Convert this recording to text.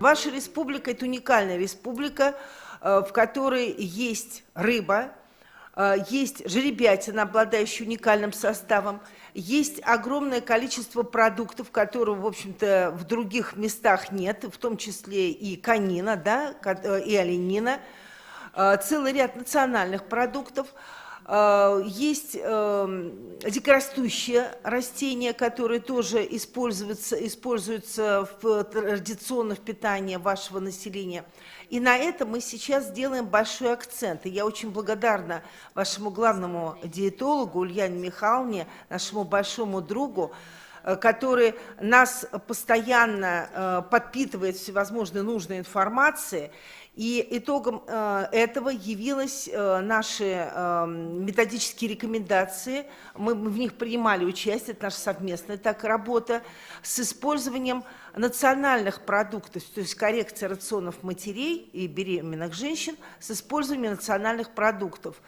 Ваша республика – это уникальная республика, в которой есть рыба, есть жеребятина, обладающая уникальным составом, есть огромное количество продуктов, которых, в общем-то, в других местах нет, в том числе и конина, да, и оленина, целый ряд национальных продуктов. Есть дикорастущие растения, которые тоже используются в традиционных питаниях вашего населения. И на это мы сейчас делаем большой акцент. И я очень благодарна вашему главному диетологу Ульяне Михайловне, нашему большому другу, который нас постоянно подпитывает всевозможной нужной информацией. И итогом этого явились наши методические рекомендации. Мы в них принимали участие, это наша совместная работа, с использованием национальных продуктов, то есть коррекция рационов матерей и беременных женщин с использованием национальных продуктов.